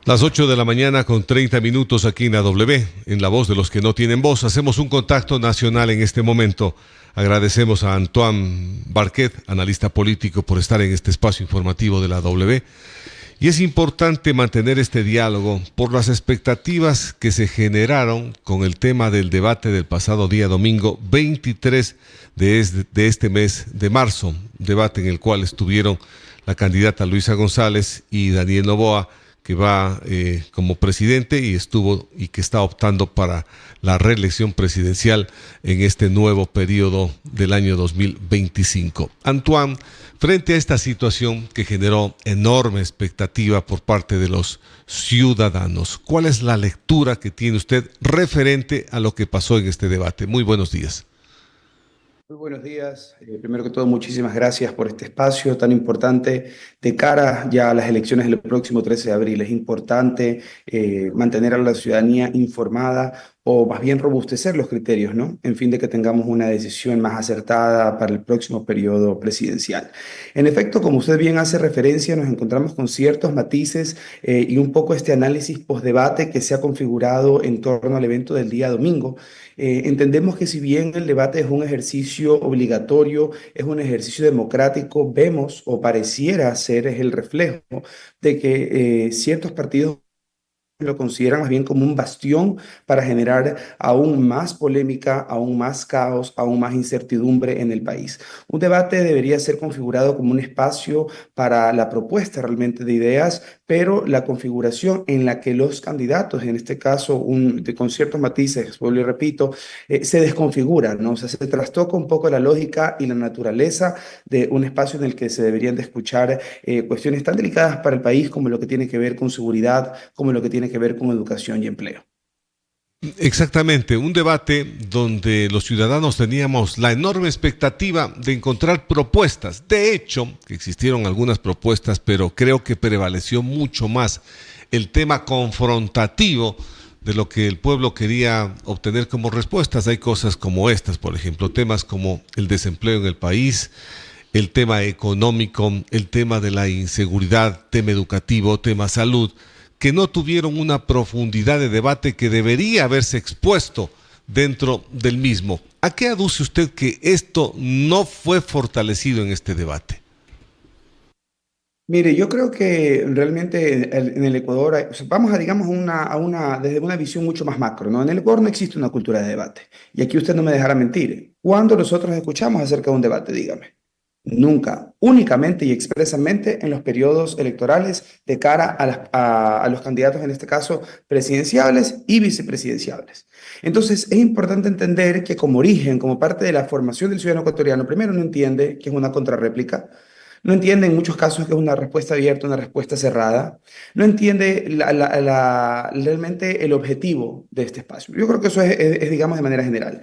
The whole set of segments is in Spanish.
Las 8 de la mañana con 30 minutos aquí en la W, en La Voz de los que no tienen voz. Hacemos un contacto nacional en este momento. Agradecemos a Antoine Barquet, analista político, por estar en este espacio informativo de la W. Y es importante mantener este diálogo por las expectativas que se generaron con el tema del debate del pasado día domingo 23 de este mes de marzo, debate en el cual estuvieron la candidata Luisa González y Daniel Noboa, que va como presidente y estuvo y que está optando para la reelección presidencial en este nuevo periodo del año 2025. Antoine, frente a esta situación que generó enorme expectativa por parte de los ciudadanos, ¿cuál es la lectura que tiene usted referente a lo que pasó en este debate? Muy buenos días. Muy buenos días. Primero que todo, muchísimas gracias por este espacio tan importante de cara ya a las elecciones del próximo 13 de abril. Es importante mantener a la ciudadanía informada o más bien robustecer los criterios, ¿no? En fin de que tengamos una decisión más acertada para el próximo periodo presidencial. En efecto, como usted bien hace referencia, nos encontramos con ciertos matices y un poco este análisis postdebate que se ha configurado en torno al evento del día domingo. Entendemos que si bien el debate es un ejercicio obligatorio, es un ejercicio democrático, vemos o pareciera ser es el reflejo de que ciertos partidos lo consideran más bien como un bastión para generar aún más polémica, aún más caos, aún más incertidumbre en el país. Un debate debería ser configurado como un espacio para la propuesta realmente de ideas, pero la configuración en la que los candidatos, en este caso con ciertos matices, vuelvo y repito, se desconfiguran, ¿no? O sea, se trastoca un poco la lógica y la naturaleza de un espacio en el que se deberían de escuchar cuestiones tan delicadas para el país como lo que tiene que ver con seguridad, como lo que tiene que ver con educación y empleo. Exactamente, un debate donde los ciudadanos teníamos la enorme expectativa de encontrar propuestas. De hecho, existieron algunas propuestas, pero creo que prevaleció mucho más el tema confrontativo de lo que el pueblo quería obtener como respuestas. Hay cosas como estas, por ejemplo, temas como el desempleo en el país, el tema económico, el tema de la inseguridad, tema educativo, tema salud, que no tuvieron una profundidad de debate que debería haberse expuesto dentro del mismo. ¿A qué aduce usted que esto no fue fortalecido en este debate? Mire, yo creo que realmente en el Ecuador, o sea, vamos a, digamos, desde una visión mucho más macro, ¿no? En el Ecuador no existe una cultura de debate. Y aquí usted no me dejará mentir. ¿Cuándo nosotros escuchamos acerca de un debate? Dígame. Nunca, únicamente y expresamente en los periodos electorales de cara a los candidatos, en este caso, presidenciables y vicepresidenciables. Entonces, es importante entender que como origen, como parte de la formación del ciudadano ecuatoriano, primero no entiende que es una contrarréplica, no entiende en muchos casos que es una respuesta abierta, una respuesta cerrada, no entiende realmente el objetivo de este espacio. Yo creo que eso digamos, de manera general.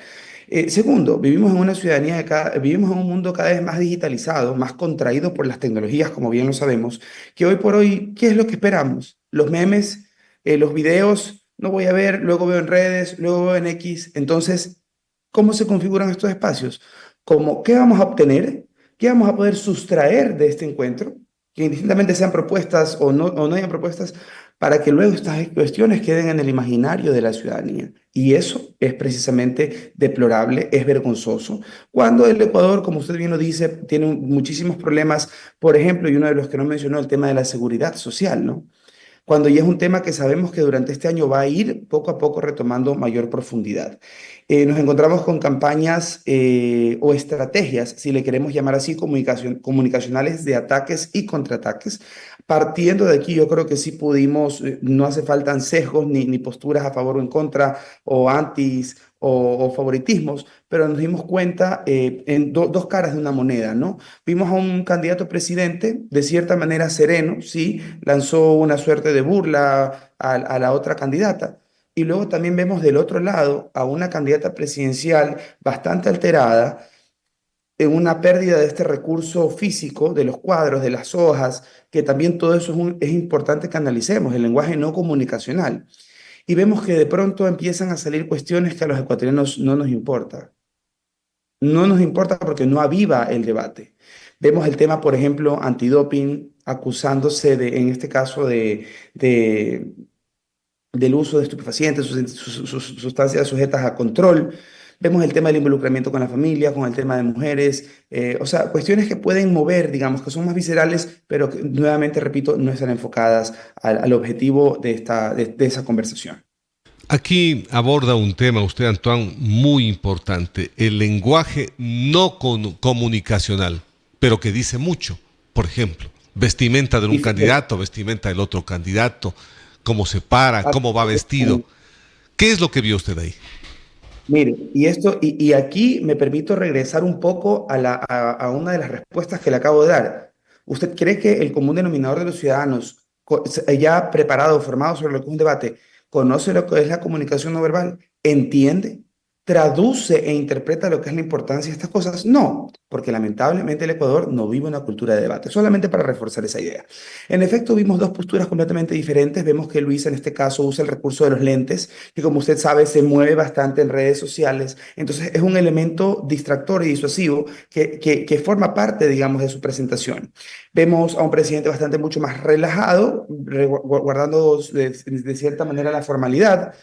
Segundo, vivimos en una ciudadanía, vivimos en un mundo cada vez más digitalizado, más contraído por las tecnologías, como bien lo sabemos, que hoy por hoy, ¿qué es lo que esperamos? Los memes, los videos, no voy a ver, luego veo en redes, luego veo en X. Entonces, ¿cómo se configuran estos espacios? Como, ¿qué vamos a obtener? ¿Qué vamos a poder sustraer de este encuentro? Que indistintamente sean propuestas o no hayan propuestas, para que luego estas cuestiones queden en el imaginario de la ciudadanía. Y eso es precisamente deplorable, es vergonzoso. Cuando el Ecuador, como usted bien lo dice, tiene muchísimos problemas, por ejemplo, y uno de los que no mencionó, el tema de la seguridad social, ¿no? Cuando ya es un tema que sabemos que durante este año va a ir poco a poco retomando mayor profundidad. Nos encontramos con campañas o estrategias, si le queremos llamar así, comunicacionales de ataques y contraataques. Partiendo de aquí, yo creo que sí pudimos, no hace falta sesgos ni posturas a favor o en contra o antis o favoritismos, pero nos dimos cuenta en dos caras de una moneda, ¿no? Vimos a un candidato presidente de cierta manera sereno, sí, lanzó una suerte de burla a la otra candidata. Y luego también vemos del otro lado a una candidata presidencial bastante alterada en una pérdida de este recurso físico, de los cuadros, de las hojas, que también todo eso es importante que analicemos, el lenguaje no comunicacional. Y vemos que de pronto empiezan a salir cuestiones que a los ecuatorianos no nos importa. No nos importa porque no aviva el debate. Vemos el tema, por ejemplo, antidoping, acusándose de, en este caso, de- del uso de estupefacientes, sustancias sujetas a control. Vemos el tema del involucramiento con la familia, con el tema de mujeres, o sea, cuestiones que pueden mover, digamos, que son más viscerales, pero que, nuevamente, repito, no están enfocadas al objetivo de esa conversación. Aquí aborda un tema usted, Antoine, muy importante, el lenguaje no comunicacional, pero que dice mucho. Por ejemplo, vestimenta de un Y candidato, vestimenta del otro candidato, cómo se para, cómo va vestido. ¿Qué es lo que vio usted ahí? mire, y aquí me permito regresar un poco a una de las respuestas que le acabo de dar. ¿Usted cree que el común denominador de los ciudadanos, ya preparado, formado sobre lo que es un debate, conoce lo que es la comunicación no verbal? ¿Entiende? ¿Traduce e interpreta lo que es la importancia de estas cosas? No, porque lamentablemente el Ecuador no vive una cultura de debate, solamente para reforzar esa idea. En efecto, vimos dos posturas completamente diferentes. Vemos que Luisa en este caso usa el recurso de los lentes, que como usted sabe se mueve bastante en redes sociales. Entonces es un elemento distractor y disuasivo que forma parte, digamos, de su presentación. Vemos a un presidente bastante mucho más relajado, guardando de cierta manera la formalidad.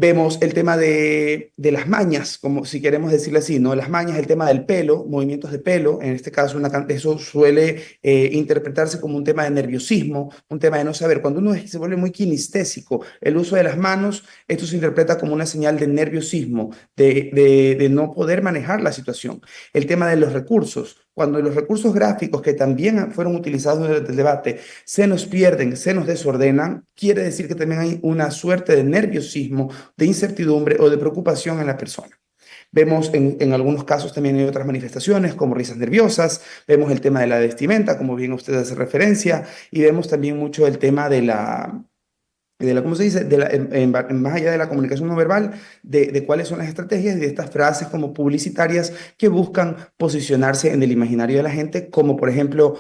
Vemos el tema de las mañas, como si queremos decirlo así, ¿no? Las mañas, el tema del pelo, movimientos de pelo, en este caso eso suele interpretarse como un tema de nerviosismo, un tema de no saber. Cuando uno se vuelve muy kinestésico, el uso de las manos, esto se interpreta como una señal de nerviosismo, de no poder manejar la situación. El tema de los recursos, cuando los recursos gráficos que también fueron utilizados durante el debate se nos pierden, se nos desordenan, quiere decir que también hay una suerte de nerviosismo, de incertidumbre o de preocupación en la persona. Vemos en algunos casos también hay otras manifestaciones como risas nerviosas, vemos el tema de la vestimenta, como bien usted hace referencia, y vemos también mucho el tema ¿cómo se dice? Más allá de la comunicación no verbal, de cuáles son las estrategias y de estas frases como publicitarias que buscan posicionarse en el imaginario de la gente, como por ejemplo,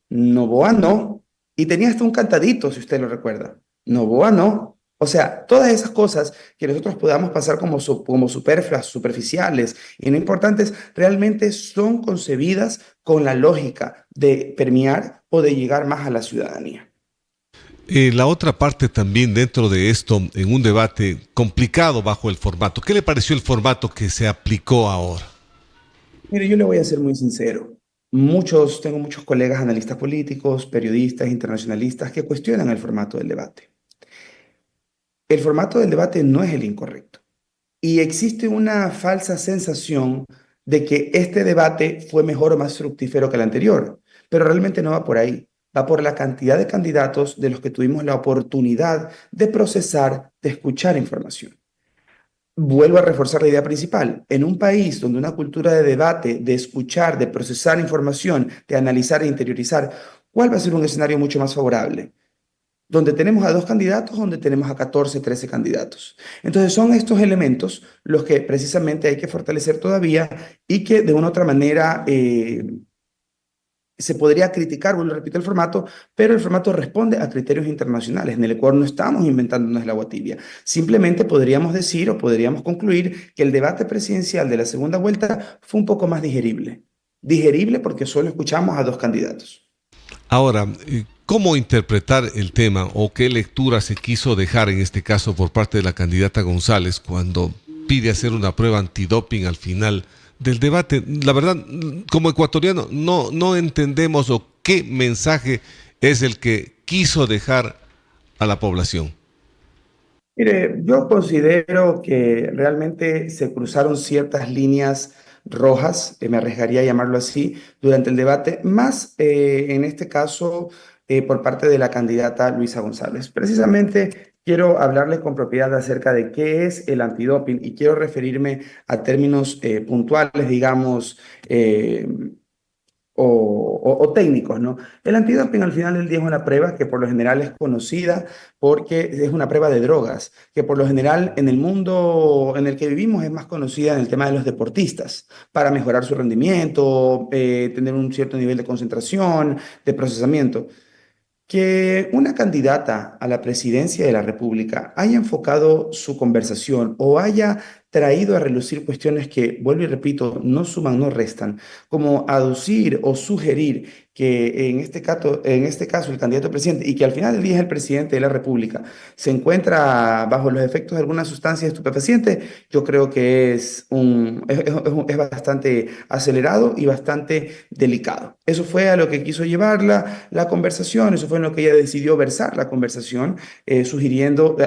Novoa no, y tenía hasta un cantadito, si usted lo recuerda, Novoa no. O sea, todas esas cosas que nosotros podamos pasar como superfluas, superficiales y no importantes, realmente son concebidas con la lógica de permear o de llegar más a la ciudadanía. La otra parte también dentro de esto, en un debate complicado bajo el formato. ¿Qué le pareció el formato que se aplicó ahora? Mire, yo le voy a ser muy sincero. Tengo muchos colegas analistas políticos, periodistas, internacionalistas que cuestionan el formato del debate. El formato del debate no es el incorrecto. Y existe una falsa sensación de que este debate fue mejor o más fructífero que el anterior, pero realmente no va por ahí. Va por la cantidad de candidatos de los que tuvimos la oportunidad de procesar, de escuchar información. Vuelvo a reforzar la idea principal. En un país donde una cultura de debate, de escuchar, de procesar información, de analizar e interiorizar, ¿cuál va a ser un escenario mucho más favorable? Donde tenemos a dos candidatos, donde tenemos a 14, 13 candidatos. Entonces son estos elementos los que precisamente hay que fortalecer todavía y que de una u otra manera se podría criticar, vuelvo a repetir el formato, pero el formato responde a criterios internacionales. En el Ecuador no estamos inventándonos el agua tibia. Simplemente podríamos decir o podríamos concluir que el debate presidencial de la segunda vuelta fue un poco más digerible. Digerible porque solo escuchamos a dos candidatos. Ahora, ¿cómo interpretar el tema o qué lectura se quiso dejar en este caso por parte de la candidata González cuando pide hacer una prueba antidoping al final del debate? La verdad, como ecuatoriano, no entendemos o qué mensaje es el que quiso dejar a la población. Mire, yo considero que realmente se cruzaron ciertas líneas rojas, me arriesgaría a llamarlo así, durante el debate, más en este caso por parte de la candidata Luisa González. Precisamente quiero hablarles con propiedad acerca de qué es el antidoping y quiero referirme a términos puntuales, digamos, o técnicos, ¿no? El antidoping al final del día es una prueba que por lo general es conocida porque es una prueba de drogas, que por lo general en el mundo en el que vivimos es más conocida en el tema de los deportistas, para mejorar su rendimiento, tener un cierto nivel de concentración, de procesamiento. Que una candidata a la presidencia de la República haya enfocado su conversación o haya traído a relucir cuestiones que, vuelvo y repito, no suman, no restan, como aducir o sugerir que en este caso el candidato a presidente, y que al final del día es el presidente de la República, se encuentra bajo los efectos de alguna sustancia estupefaciente, yo creo que es bastante acelerado y bastante delicado. Eso fue a lo que quiso llevar la conversación, eso fue en lo que ella decidió versar la conversación, sugiriendo,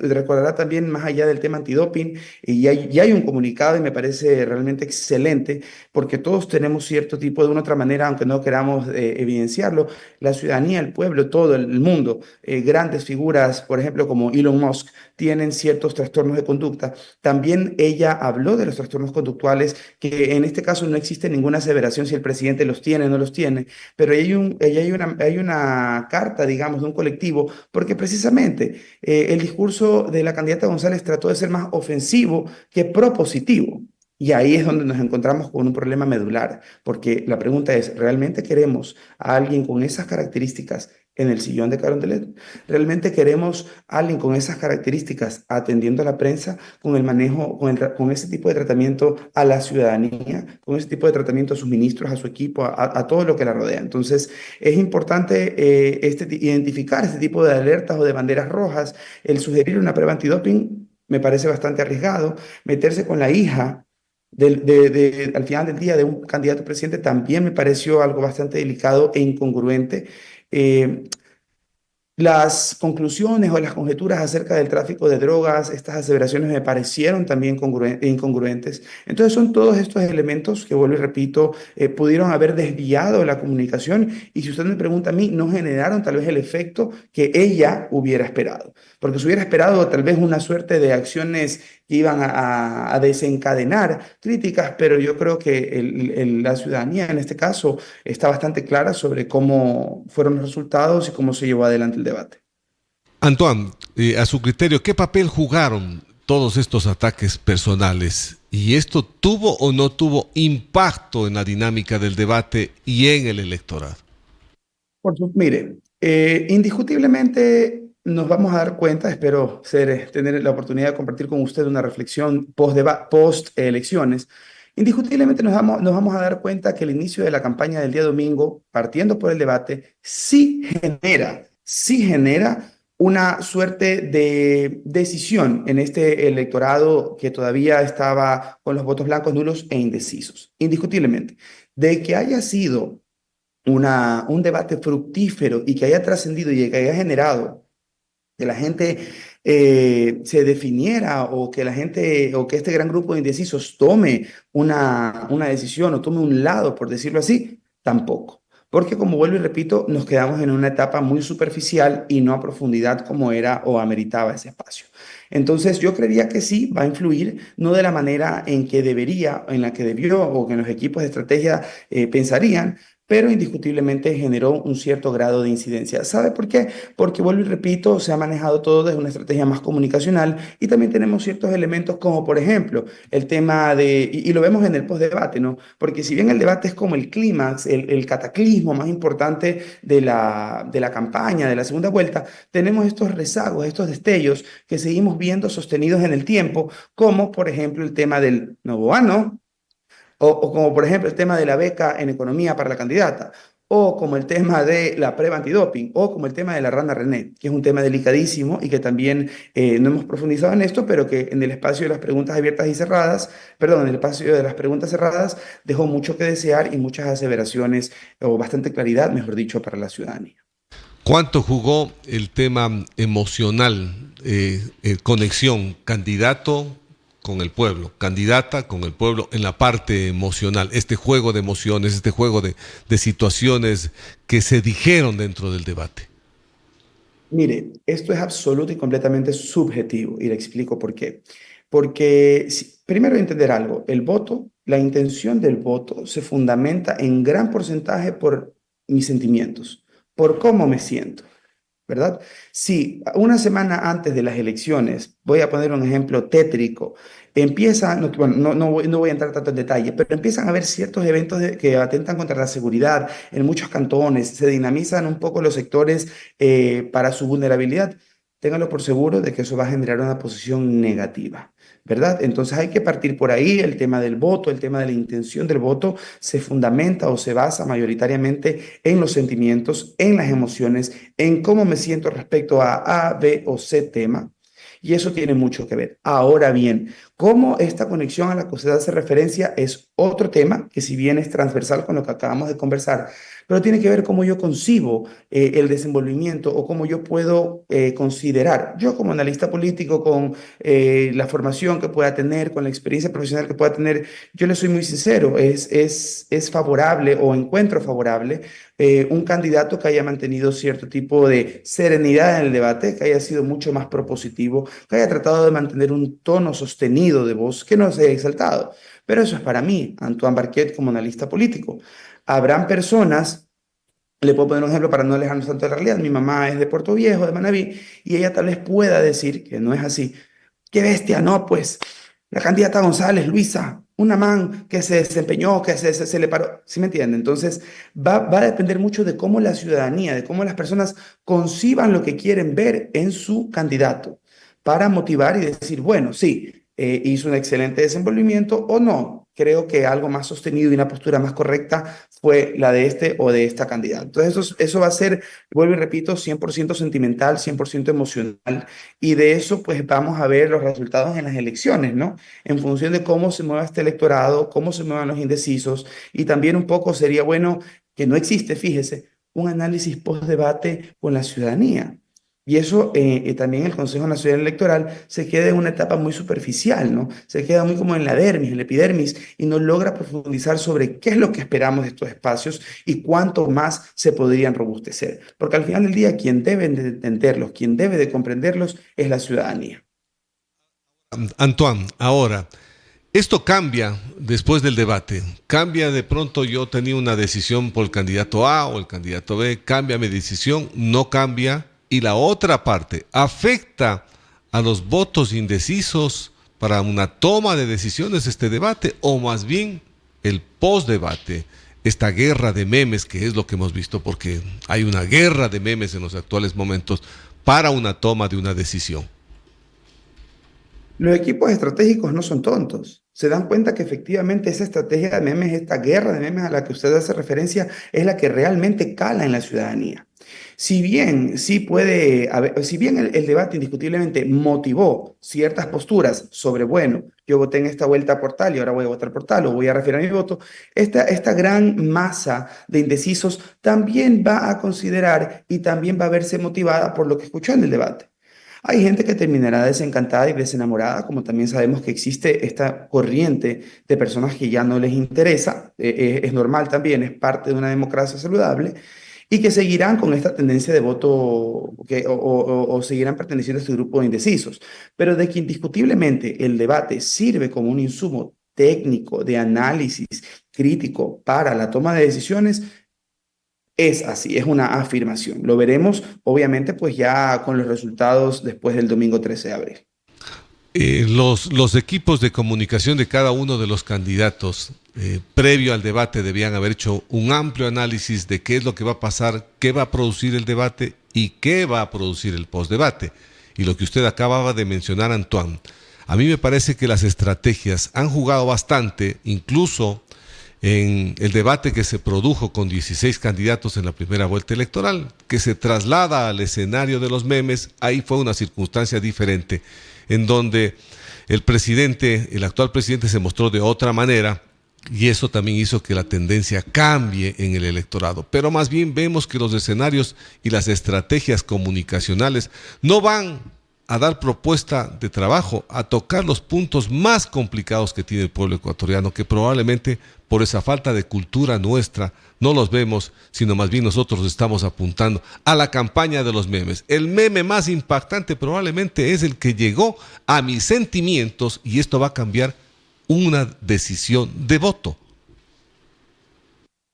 recordará también más allá del tema antidoping, y ya hay un comunicado y me parece realmente excelente, porque todos tenemos cierto tipo de una otra manera, aunque no queramos evidenciarlo, la ciudadanía, el pueblo, todo el mundo, grandes figuras, por ejemplo, como Elon Musk, tienen ciertos trastornos de conducta. También ella habló de los trastornos conductuales, que en este caso no existe ninguna aseveración si el presidente los tiene o no los tiene, pero hay una carta, digamos, de un colectivo, porque precisamente el discurso de la candidata González trató de ser más ofensivo que propositivo. Y ahí es donde nos encontramos con un problema medular, porque la pregunta es, ¿realmente queremos a alguien con esas características en el sillón de Carondelet? ¿Realmente queremos a alguien con esas características atendiendo a la prensa, con el manejo, con ese tipo de tratamiento a la ciudadanía, con ese tipo de tratamiento a sus ministros, a su equipo, a todo lo que la rodea? Entonces, es importante identificar este tipo de alertas o de banderas rojas. El sugerir una prueba antidoping me parece bastante arriesgado. Meterse con la hija al final del día de un candidato a presidente también me pareció algo bastante delicado e incongruente. Eh, las conclusiones o las conjeturas acerca del tráfico de drogas, estas aseveraciones me parecieron también incongruentes. Entonces son todos estos elementos que, vuelvo y repito, pudieron haber desviado la comunicación y, si usted me pregunta a mí, no generaron tal vez el efecto que ella hubiera esperado. Porque se hubiera esperado tal vez una suerte de acciones que iban a desencadenar críticas, pero yo creo que la ciudadanía en este caso está bastante clara sobre cómo fueron los resultados y cómo se llevó adelante el debate. Antoine, a su criterio, ¿qué papel jugaron todos estos ataques personales? ¿Y esto tuvo o no tuvo impacto en la dinámica del debate y en el electorado? Mire, indiscutiblemente nos vamos a dar cuenta, espero tener la oportunidad de compartir con usted una reflexión post elecciones. Indiscutiblemente nos vamos a dar cuenta que el inicio de la campaña del día domingo, partiendo por el debate, sí genera una suerte de decisión en este electorado que todavía estaba con los votos blancos, nulos e indecisos. Indiscutiblemente. De que haya sido un debate fructífero y que haya trascendido y que haya generado que la gente se definiera, o que la gente o que este gran grupo de indecisos tome una decisión o tome un lado, por decirlo así, tampoco. Porque, como vuelvo y repito, nos quedamos en una etapa muy superficial y no a profundidad como era o ameritaba ese espacio. Entonces, yo creería que sí va a influir, no de la manera en que debería, en la que debió o que los equipos de estrategia pensarían, pero indiscutiblemente generó un cierto grado de incidencia. ¿Sabe por qué? Porque, vuelvo y repito, se ha manejado todo desde una estrategia más comunicacional, y también tenemos ciertos elementos como, por ejemplo, el tema y lo vemos en el postdebate, ¿no? Porque si bien el debate es como el clímax, el cataclismo más importante de la campaña, de la segunda vuelta, tenemos estos rezagos, estos destellos que seguimos viendo sostenidos en el tiempo, como por ejemplo el tema del nuevo ano, o como por ejemplo el tema de la beca en economía para la candidata, o como el tema de la prueba antidoping, o como el tema de la rana René, que es un tema delicadísimo y que también no hemos profundizado en esto, pero que en el espacio de las preguntas abiertas y cerradas, perdón, en el espacio de las preguntas cerradas, dejó mucho que desear y muchas aseveraciones, o bastante claridad, mejor dicho, para la ciudadanía. ¿Cuánto jugó el tema emocional, conexión candidato con el pueblo, candidata con el pueblo en la parte emocional? Este juego de emociones, este juego de situaciones que se dijeron dentro del debate. Mire, esto es absoluto y completamente subjetivo, y le explico por qué. Porque primero entender algo, el voto, la intención del voto se fundamenta en gran porcentaje por mis sentimientos, por cómo me siento. ¿Verdad? Si una semana antes de las elecciones, voy a poner un ejemplo tétrico, bueno, no voy a entrar tanto en detalle, pero empiezan a haber ciertos eventos que atentan contra la seguridad en muchos cantones, se dinamizan un poco los sectores para su vulnerabilidad. Ténganlo por seguro de que eso va a generar una posición negativa. ¿verdad? Entonces hay que partir por ahí. El tema del voto, el tema de la intención del voto se fundamenta o se basa mayoritariamente en los sentimientos, en las emociones, en cómo me siento respecto a, B o C tema. Y eso tiene mucho que ver. Ahora bien, cómo esta conexión a la que usted hace referencia es otro tema que si bien es transversal con lo que acabamos de conversar, pero tiene que ver cómo yo concibo el desenvolvimiento o cómo yo puedo considerar, yo como analista político, con la formación que pueda tener, con la experiencia profesional que pueda tener, yo le soy muy sincero, es favorable o encuentro favorable un candidato que haya mantenido cierto tipo de serenidad en el debate, que haya sido mucho más propositivo, que haya tratado de mantener un tono sostenido de voz, que no se haya exaltado. Pero eso es para mí, Antoine Barquet, como analista político. Habrán personas, le puedo poner un ejemplo para no alejarnos tanto de la realidad. Mi mamá es de Puerto Viejo, de Manabí, y ella tal vez pueda decir que no es así. ¡Qué bestia! No, pues la candidata González, Luisa, una man que se desempeñó, que se le paró. ¿Sí me entiende? Entonces va a depender mucho de cómo la ciudadanía, de cómo las personas conciban lo que quieren ver en su candidato para motivar y decir, bueno, sí, hizo un excelente desenvolvimiento o no. Creo que algo más sostenido y una postura más correcta fue la de este o de esta candidata. Entonces eso va a ser, vuelvo y repito, 100% sentimental, 100% emocional, y de eso pues vamos a ver los resultados en las elecciones, ¿no? En función de cómo se mueva este electorado, cómo se muevan los indecisos, y también un poco sería bueno que no existe, fíjese, un análisis post-debate con la ciudadanía. Y eso también el Consejo Nacional Electoral se queda en una etapa muy superficial, ¿no? Se queda muy como en la dermis, en la epidermis, y no logra profundizar sobre qué es lo que esperamos de estos espacios y cuánto más se podrían robustecer. Porque al final del día, quien debe de entenderlos, quien debe de comprenderlos, es la ciudadanía. Antoine, ahora, esto cambia después del debate. Cambia de pronto, yo tenía una decisión por el candidato A o el candidato B, cambia mi decisión, no cambia. Y la otra parte, ¿afecta a los votos indecisos para una toma de decisiones este debate o más bien el post-debate? Esta guerra de memes, que es lo que hemos visto, porque hay una guerra de memes en los actuales momentos para una toma de una decisión. Los equipos estratégicos no son tontos. Se dan cuenta que efectivamente esa estrategia de memes, esta guerra de memes a la que usted hace referencia, es la que realmente cala en la ciudadanía. Si bien sí puede haber, si bien el debate indiscutiblemente motivó ciertas posturas sobre, bueno, yo voté en esta vuelta por tal y ahora voy a votar por tal o voy a referir a mi voto, esta gran masa de indecisos también va a considerar y también va a verse motivada por lo que escuchó en el debate. Hay gente que terminará desencantada y desenamorada, como también sabemos que existe esta corriente de personas que ya no les interesa, es normal también, es parte de una democracia saludable, y que seguirán con esta tendencia de voto o seguirán perteneciendo a este grupo de indecisos. Pero de que indiscutiblemente el debate sirve como un insumo técnico de análisis crítico para la toma de decisiones, es así, es una afirmación. Lo veremos, obviamente, pues ya con los resultados después del domingo 13 de abril. Los equipos de comunicación de cada uno de los candidatos, previo al debate, debían haber hecho un amplio análisis de qué es lo que va a pasar, qué va a producir el debate y qué va a producir el postdebate. Y lo que usted acababa de mencionar, Antoine, a mí me parece que las estrategias han jugado bastante, incluso en el debate que se produjo con 16 candidatos en la primera vuelta electoral, que se traslada al escenario de los memes. Ahí fue una circunstancia diferente, en donde el actual presidente se mostró de otra manera, y eso también hizo que la tendencia cambie en el electorado. Pero más bien vemos que los escenarios y las estrategias comunicacionales no van a dar propuesta de trabajo, a tocar los puntos más complicados que tiene el pueblo ecuatoriano, que probablemente por esa falta de cultura nuestra no los vemos, sino más bien nosotros estamos apuntando a la campaña de los memes. El meme más impactante probablemente es el que llegó a mis sentimientos, y esto va a cambiar una decisión de voto.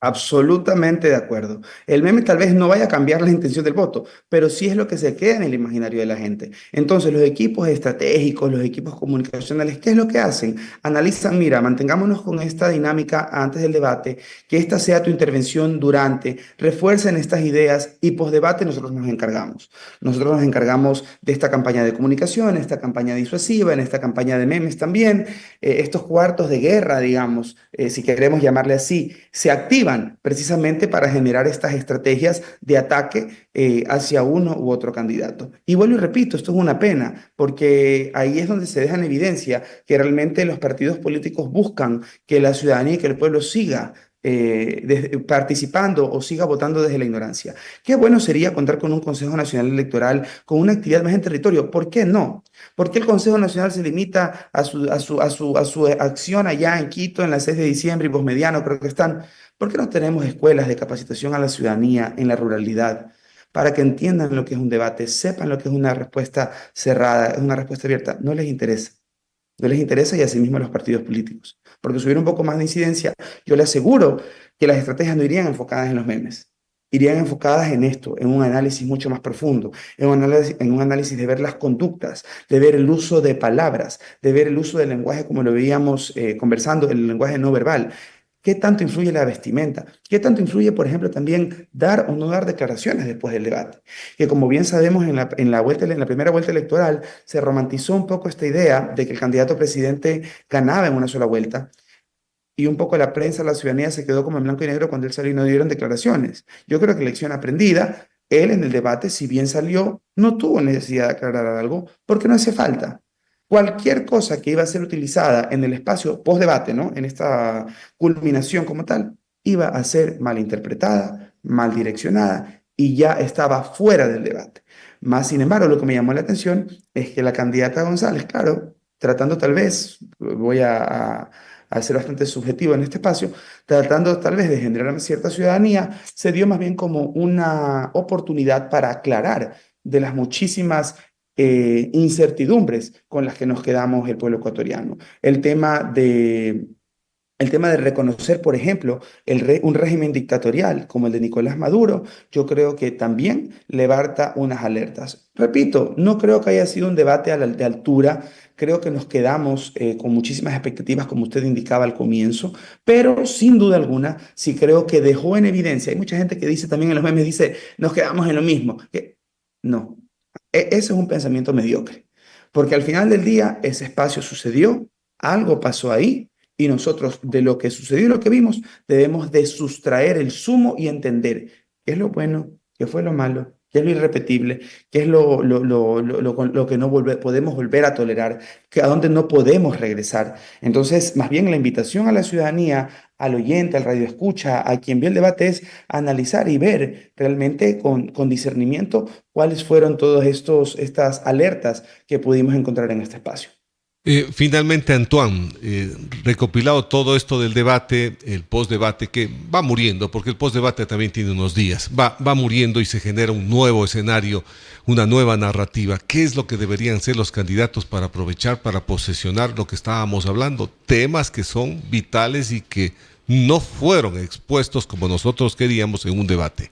Absolutamente de acuerdo. El meme tal vez no vaya a cambiar la intención del voto, pero sí es lo que se queda en el imaginario de la gente. Entonces, los equipos estratégicos, los equipos comunicacionales, ¿qué es lo que hacen? Analizan, mira, mantengámonos con esta dinámica antes del debate, que esta sea tu intervención durante, refuercen estas ideas y posdebate nosotros nos encargamos. Nosotros nos encargamos de esta campaña de comunicación, esta campaña disuasiva, en esta campaña de memes también, estos cuartos de guerra, digamos, si queremos llamarle así, se activan precisamente para generar estas estrategias de ataque hacia uno u otro candidato. Y vuelvo y repito, esto es una pena, porque ahí es donde se deja en evidencia que realmente los partidos políticos buscan que la ciudadanía y que el pueblo siga participando o siga votando desde la ignorancia. Qué bueno sería contar con un Consejo Nacional Electoral con una actividad más en territorio. ¿Por qué no? ¿Por qué el Consejo Nacional se limita a su acción allá en Quito en la 6 de diciembre y posmediano, creo que están? ¿Por qué no tenemos escuelas de capacitación a la ciudadanía en la ruralidad para que entiendan lo que es un debate, sepan lo que es una respuesta cerrada, es una respuesta abierta? No les interesa. No les interesa y asimismo a los partidos políticos. Porque si hubiera un poco más de incidencia, yo le aseguro que las estrategias no irían enfocadas en los memes. Irían enfocadas en esto, en un análisis mucho más profundo, en un análisis de ver las conductas, de ver el uso de palabras, de ver el uso del lenguaje como lo veíamos conversando, el lenguaje no verbal. ¿Qué tanto influye la vestimenta? ¿Qué tanto influye, por ejemplo, también dar o no dar declaraciones después del debate? Que como bien sabemos, en la primera vuelta electoral se romantizó un poco esta idea de que el candidato presidente ganaba en una sola vuelta y un poco la prensa, la ciudadanía se quedó como en blanco y negro cuando él salió y no dieron declaraciones. Yo creo que lección aprendida, él en el debate, si bien salió, no tuvo necesidad de aclarar algo porque no hacía falta. Cualquier cosa que iba a ser utilizada en el espacio post-debate, ¿no? En esta culminación como tal, iba a ser mal interpretada, mal direccionada y ya estaba fuera del debate. Más sin embargo, lo que me llamó la atención es que la candidata González, claro, tratando tal vez, voy a ser bastante subjetivo en este espacio, tratando tal vez de generar cierta ciudadanía, se dio más bien como una oportunidad para aclarar de las muchísimas incertidumbres con las que nos quedamos el pueblo ecuatoriano. El tema de reconocer, por ejemplo, un régimen dictatorial como el de Nicolás Maduro, yo creo que también levanta unas alertas. Repito, no creo que haya sido un debate de altura, creo que nos quedamos con muchísimas expectativas, como usted indicaba al comienzo, pero sin duda alguna, sí creo que dejó en evidencia. Hay mucha gente que dice también en los memes, dice, nos quedamos en lo mismo. No, ese es un pensamiento mediocre, porque al final del día ese espacio sucedió, algo pasó ahí y nosotros de lo que sucedió y lo que vimos debemos de sustraer el sumo y entender qué es lo bueno, qué fue lo malo, qué es lo irrepetible, qué es lo que no podemos volver a tolerar, a dónde no podemos regresar. Entonces, más bien la invitación a la ciudadanía, al oyente, al radioescucha, a quien vio el debate es analizar y ver realmente con discernimiento cuáles fueron todas estas alertas que pudimos encontrar en este espacio. Finalmente, Antoine, recopilado todo esto del debate, el postdebate que va muriendo, porque el postdebate también tiene unos días, va muriendo y se genera un nuevo escenario, una nueva narrativa. ¿Qué es lo que deberían ser los candidatos para aprovechar, para posesionar lo que estábamos hablando? Temas que son vitales y que no fueron expuestos como nosotros queríamos en un debate.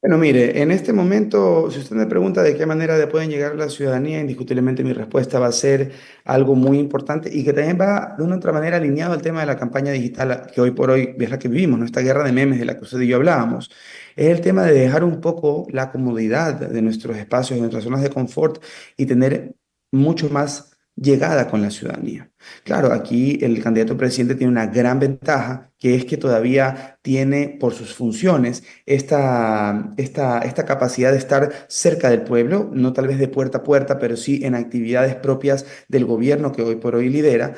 Bueno, mire, en este momento, si usted me pregunta de qué manera le pueden llegar a la ciudadanía, indiscutiblemente mi respuesta va a ser algo muy importante y que también va de una otra manera alineado al tema de la campaña digital que hoy por hoy es la que vivimos, ¿no? Esta guerra de memes de la que usted y yo hablábamos. Es el tema de dejar un poco la comodidad de nuestros espacios, de nuestras zonas de confort y tener mucho más llegada con la ciudadanía. Claro, aquí el candidato presidente tiene una gran ventaja, que es que todavía tiene por sus funciones esta capacidad de estar cerca del pueblo, no tal vez de puerta a puerta, pero sí en actividades propias del gobierno que hoy por hoy lidera.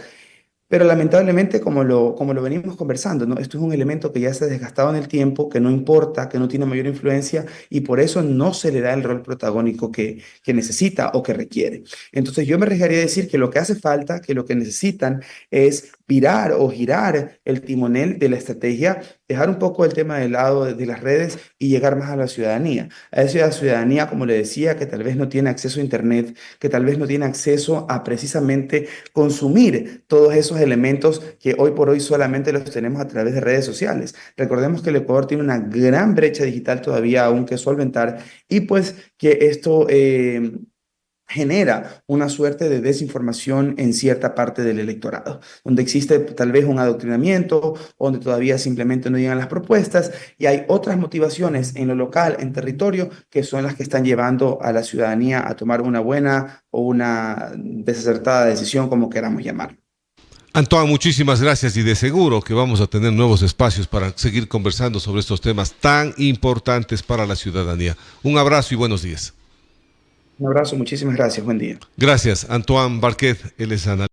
Pero lamentablemente, como lo venimos conversando, ¿no? Esto es un elemento que ya se ha desgastado en el tiempo, que no importa, que no tiene mayor influencia y por eso no se le da el rol protagónico que necesita o que requiere. Entonces yo me arriesgaría a decir que lo que hace falta, que lo que necesitan es virar o girar el timonel de la estrategia, dejar un poco el tema de lado de las redes y llegar más a la ciudadanía. A esa ciudadanía, como le decía, que tal vez no tiene acceso a Internet, que tal vez no tiene acceso a precisamente consumir todos esos elementos que hoy por hoy solamente los tenemos a través de redes sociales. Recordemos que el Ecuador tiene una gran brecha digital todavía aún que solventar y pues que esto genera una suerte de desinformación en cierta parte del electorado, donde existe tal vez un adoctrinamiento, donde todavía simplemente no llegan las propuestas y hay otras motivaciones en lo local, en territorio, que son las que están llevando a la ciudadanía a tomar una buena o una desacertada decisión, como queramos llamar. Antoine, muchísimas gracias y de seguro que vamos a tener nuevos espacios para seguir conversando sobre estos temas tan importantes para la ciudadanía. Un abrazo y buenos días. Un abrazo, muchísimas gracias, buen día. Gracias, Antoine Barquet, él es analista.